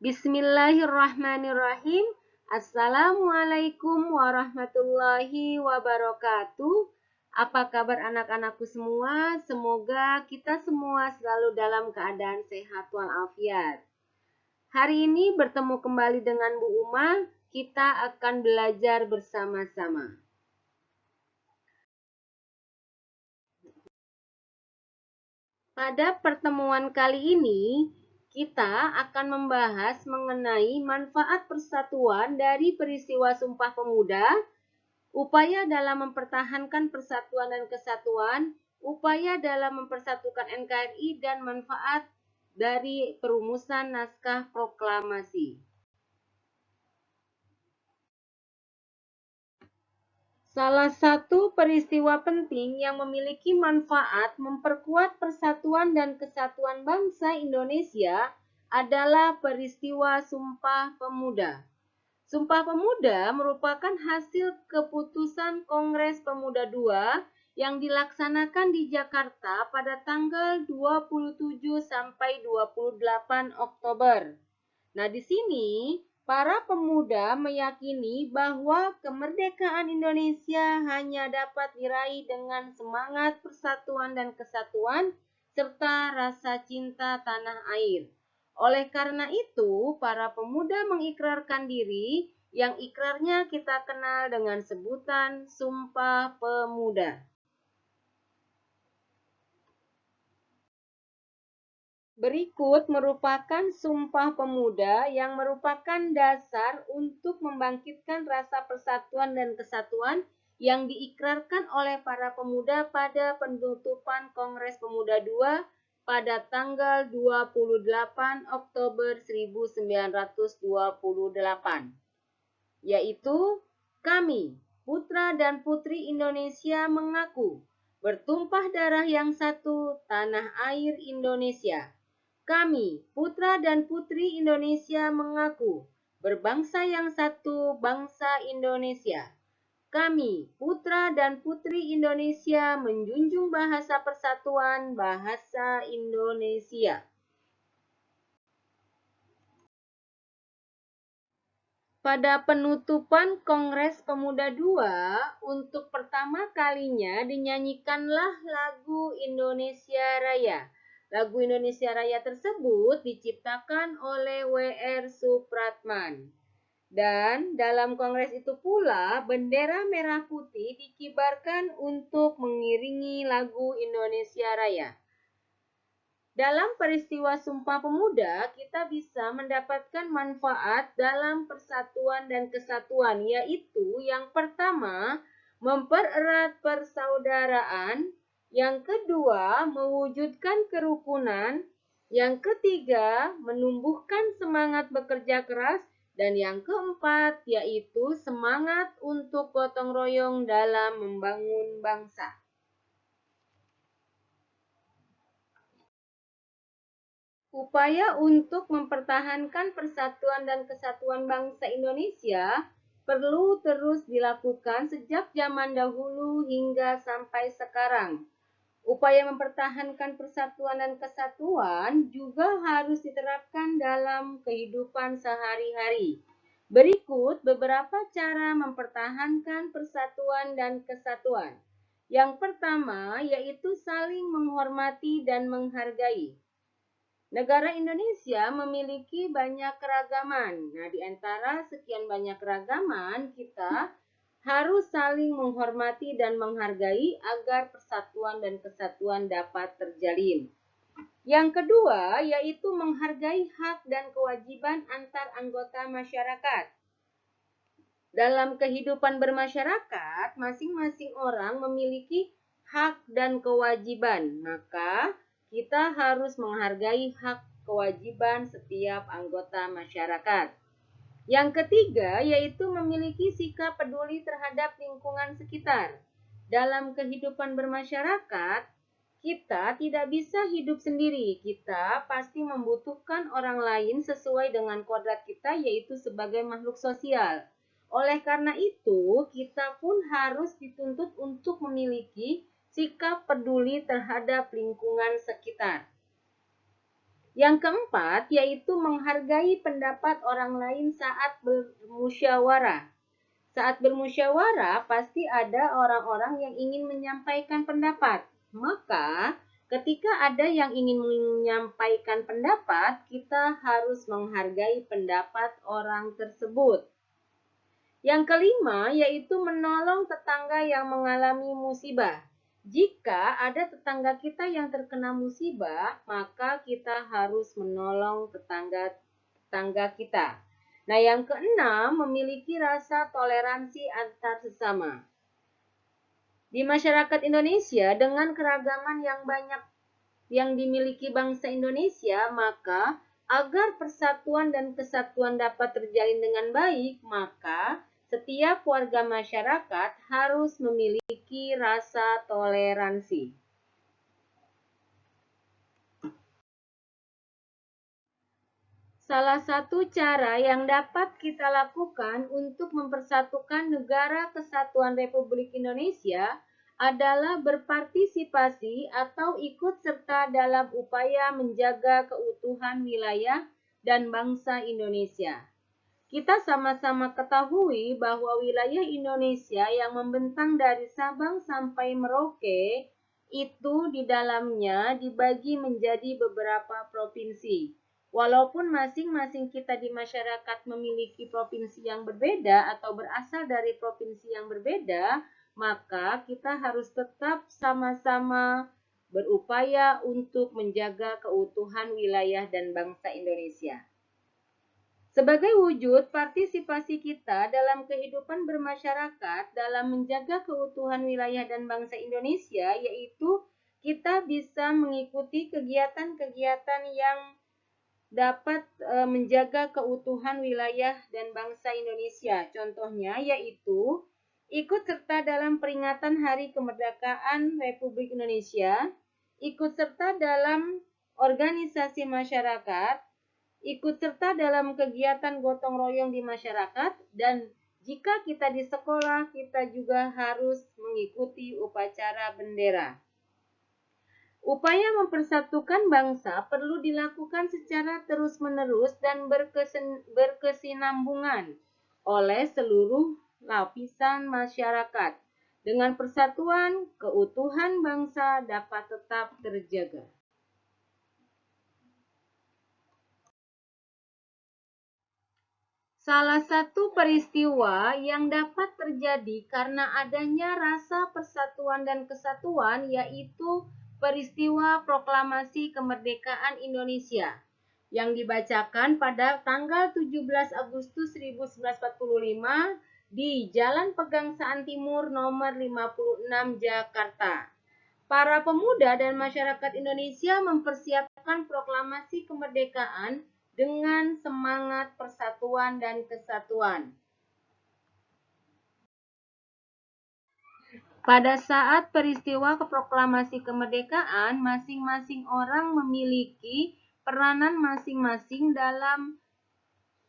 Bismillahirrahmanirrahim. Assalamualaikum warahmatullahi wabarakatuh. Apa kabar anak-anakku semua? Semoga kita semua selalu dalam keadaan sehat walafiat. Hari ini bertemu kembali dengan Bu Uma. Kita akan belajar bersama-sama. Pada pertemuan kali ini, kita akan membahas mengenai manfaat persatuan dari peristiwa Sumpah Pemuda, upaya dalam mempertahankan persatuan dan kesatuan, upaya dalam mempersatukan NKRI, dan manfaat dari perumusan naskah proklamasi. Salah satu peristiwa penting yang memiliki manfaat memperkuat persatuan dan kesatuan bangsa Indonesia adalah peristiwa Sumpah Pemuda. Sumpah Pemuda merupakan hasil keputusan Kongres Pemuda II yang dilaksanakan di Jakarta pada tanggal 27 sampai 28 Oktober. Nah, di sini para pemuda meyakini bahwa kemerdekaan Indonesia hanya dapat diraih dengan semangat persatuan dan kesatuan serta rasa cinta tanah air. Oleh karena itu, para pemuda mengikrarkan diri yang ikrarnya kita kenal dengan sebutan Sumpah Pemuda. Berikut merupakan Sumpah Pemuda yang merupakan dasar untuk membangkitkan rasa persatuan dan kesatuan yang diikrarkan oleh para pemuda pada penutupan Kongres Pemuda II pada tanggal 28 Oktober 1928, yaitu kami, putra dan putri Indonesia mengaku bertumpah darah yang satu, tanah air Indonesia. Kami, putra dan putri Indonesia mengaku berbangsa yang satu, bangsa Indonesia. Kami, putra dan putri Indonesia, menjunjung bahasa persatuan, bahasa Indonesia. Pada penutupan Kongres Pemuda II, untuk pertama kalinya dinyanyikanlah lagu Indonesia Raya. Lagu Indonesia Raya tersebut diciptakan oleh W.R. Supratman. Dan dalam kongres itu pula, bendera merah putih dikibarkan untuk mengiringi lagu Indonesia Raya. Dalam peristiwa Sumpah Pemuda, kita bisa mendapatkan manfaat dalam persatuan dan kesatuan, yaitu yang pertama, mempererat persaudaraan, yang kedua, mewujudkan kerukunan, yang ketiga, menumbuhkan semangat bekerja keras, dan yang keempat, yaitu semangat untuk gotong royong dalam membangun bangsa. Upaya untuk mempertahankan persatuan dan kesatuan bangsa Indonesia perlu terus dilakukan sejak zaman dahulu hingga sampai sekarang. Upaya mempertahankan persatuan dan kesatuan juga harus diterapkan dalam kehidupan sehari-hari. Berikut beberapa cara mempertahankan persatuan dan kesatuan. Yang pertama yaitu saling menghormati dan menghargai. Negara Indonesia memiliki banyak keragaman. Nah, di antara sekian banyak keragaman, kita harus saling menghormati dan menghargai agar persatuan dan kesatuan dapat terjalin. Yang kedua, yaitu menghargai hak dan kewajiban antar anggota masyarakat. Dalam kehidupan bermasyarakat, masing-masing orang memiliki hak dan kewajiban. Maka, kita harus menghargai hak kewajiban setiap anggota masyarakat. Yang ketiga, yaitu memiliki sikap peduli terhadap lingkungan sekitar. Dalam kehidupan bermasyarakat, kita tidak bisa hidup sendiri. Kita pasti membutuhkan orang lain sesuai dengan kodrat kita, yaitu sebagai makhluk sosial. Oleh karena itu, kita pun harus dituntut untuk memiliki sikap peduli terhadap lingkungan sekitar. Yang keempat, yaitu menghargai pendapat orang lain saat bermusyawarah. Saat bermusyawarah, pasti ada orang-orang yang ingin menyampaikan pendapat. Maka, ketika ada yang ingin menyampaikan pendapat, kita harus menghargai pendapat orang tersebut. Yang kelima, yaitu menolong tetangga yang mengalami musibah. Jika ada tetangga kita yang terkena musibah, maka kita harus menolong tetangga kita. Nah, yang keenam, memiliki rasa toleransi antar sesama. Di masyarakat Indonesia, dengan keragaman yang banyak yang dimiliki bangsa Indonesia, maka agar persatuan dan kesatuan dapat terjalin dengan baik, maka setiap warga masyarakat harus memiliki rasa toleransi. Salah satu cara yang dapat kita lakukan untuk mempersatukan Negara Kesatuan Republik Indonesia adalah berpartisipasi atau ikut serta dalam upaya menjaga keutuhan wilayah dan bangsa Indonesia. Kita sama-sama ketahui bahwa wilayah Indonesia yang membentang dari Sabang sampai Merauke itu di dalamnya dibagi menjadi beberapa provinsi. Walaupun masing-masing kita di masyarakat memiliki provinsi yang berbeda atau berasal dari provinsi yang berbeda, maka kita harus tetap sama-sama berupaya untuk menjaga keutuhan wilayah dan bangsa Indonesia. Sebagai wujud partisipasi kita dalam kehidupan bermasyarakat dalam menjaga keutuhan wilayah dan bangsa Indonesia, yaitu kita bisa mengikuti kegiatan-kegiatan yang dapat menjaga keutuhan wilayah dan bangsa Indonesia. Contohnya yaitu ikut serta dalam peringatan Hari Kemerdekaan Republik Indonesia, ikut serta dalam organisasi masyarakat, ikut serta dalam kegiatan gotong royong di masyarakat, dan jika kita di sekolah, kita juga harus mengikuti upacara bendera. Upaya mempersatukan bangsa perlu dilakukan secara terus-menerus dan berkesinambungan oleh seluruh lapisan masyarakat. Dengan persatuan, keutuhan bangsa dapat tetap terjaga. Salah satu peristiwa yang dapat terjadi karena adanya rasa persatuan dan kesatuan yaitu peristiwa Proklamasi Kemerdekaan Indonesia yang dibacakan pada tanggal 17 Agustus 1945 di Jalan Pegangsaan Timur nomor 56 Jakarta. Para pemuda dan masyarakat Indonesia mempersiapkan proklamasi kemerdekaan dengan semangat persatuan dan kesatuan. Pada saat peristiwa proklamasi kemerdekaan, masing-masing orang memiliki peranan masing-masing dalam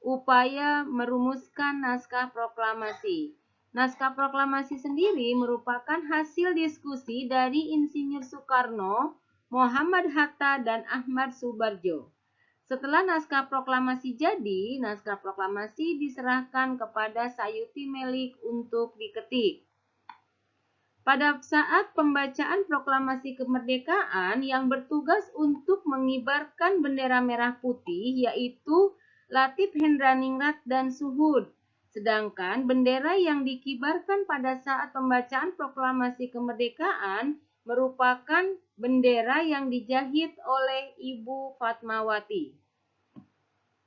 upaya merumuskan naskah proklamasi. Naskah proklamasi sendiri merupakan hasil diskusi dari Insinyur Soekarno, Muhammad Hatta, dan Ahmad Subarjo. Setelah naskah proklamasi jadi, naskah proklamasi diserahkan kepada Sayuti Melik untuk diketik. Pada saat pembacaan proklamasi kemerdekaan, yang bertugas untuk mengibarkan bendera merah putih yaitu Latif Hendraningrat dan Suhud. Sedangkan bendera yang dikibarkan pada saat pembacaan proklamasi kemerdekaan merupakan bendera yang dijahit oleh Ibu Fatmawati.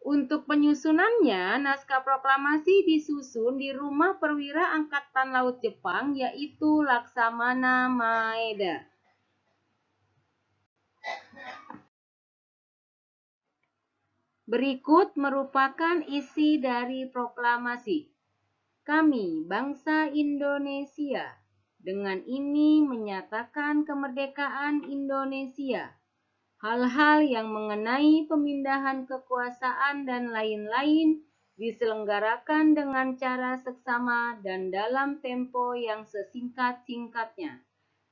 Untuk penyusunannya, naskah proklamasi disusun di Rumah Perwira Angkatan Laut Jepang, yaitu Laksamana Maeda. Berikut merupakan isi dari proklamasi. Kami, bangsa Indonesia, dengan ini menyatakan kemerdekaan Indonesia. Hal-hal yang mengenai pemindahan kekuasaan dan lain-lain diselenggarakan dengan cara seksama dan dalam tempo yang sesingkat-singkatnya.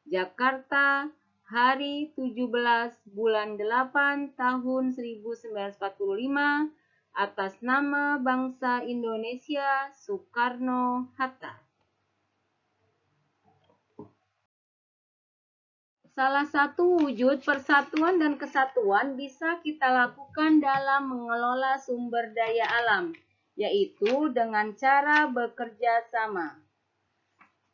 Jakarta, hari 17 bulan 8 tahun 1945 atas nama bangsa Indonesia Soekarno-Hatta. Salah satu wujud persatuan dan kesatuan bisa kita lakukan dalam mengelola sumber daya alam, yaitu dengan cara bekerja sama.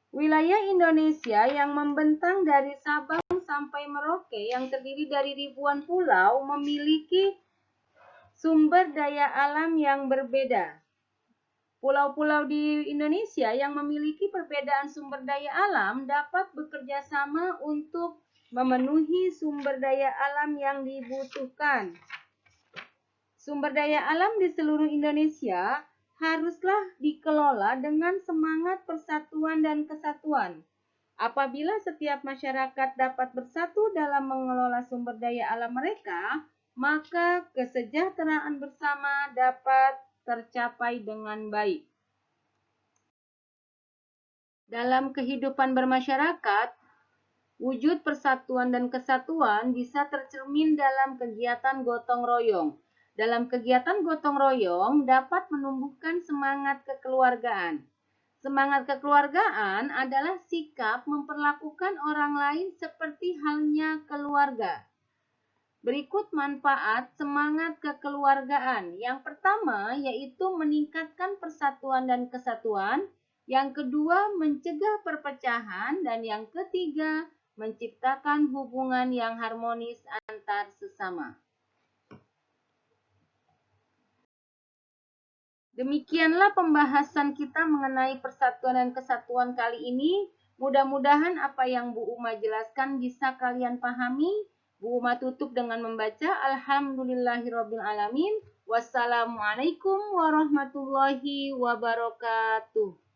Wilayah Indonesia yang membentang dari Sabang sampai Merauke yang terdiri dari ribuan pulau memiliki sumber daya alam yang berbeda. Pulau-pulau di Indonesia yang memiliki perbedaan sumber daya alam dapat bekerja sama untuk memenuhi sumber daya alam yang dibutuhkan. Sumber daya alam di seluruh Indonesia haruslah dikelola dengan semangat persatuan dan kesatuan. Apabila setiap masyarakat dapat bersatu dalam mengelola sumber daya alam mereka, maka kesejahteraan bersama dapat tercapai dengan baik. Dalam kehidupan bermasyarakat, wujud persatuan dan kesatuan bisa tercermin dalam kegiatan gotong royong. Dalam kegiatan gotong royong dapat menumbuhkan semangat kekeluargaan. Semangat kekeluargaan adalah sikap memperlakukan orang lain seperti halnya keluarga. Berikut manfaat semangat kekeluargaan. Yang pertama yaitu meningkatkan persatuan dan kesatuan. Yang kedua mencegah perpecahan. Dan yang ketiga menciptakan hubungan yang harmonis antar sesama. Demikianlah pembahasan kita mengenai persatuan dan kesatuan kali ini. Mudah-mudahan apa yang Bu Uma jelaskan bisa kalian pahami. Bu Uma tutup dengan membaca Alhamdulillahirrabbilalamin. Wassalamualaikum warahmatullahi wabarakatuh.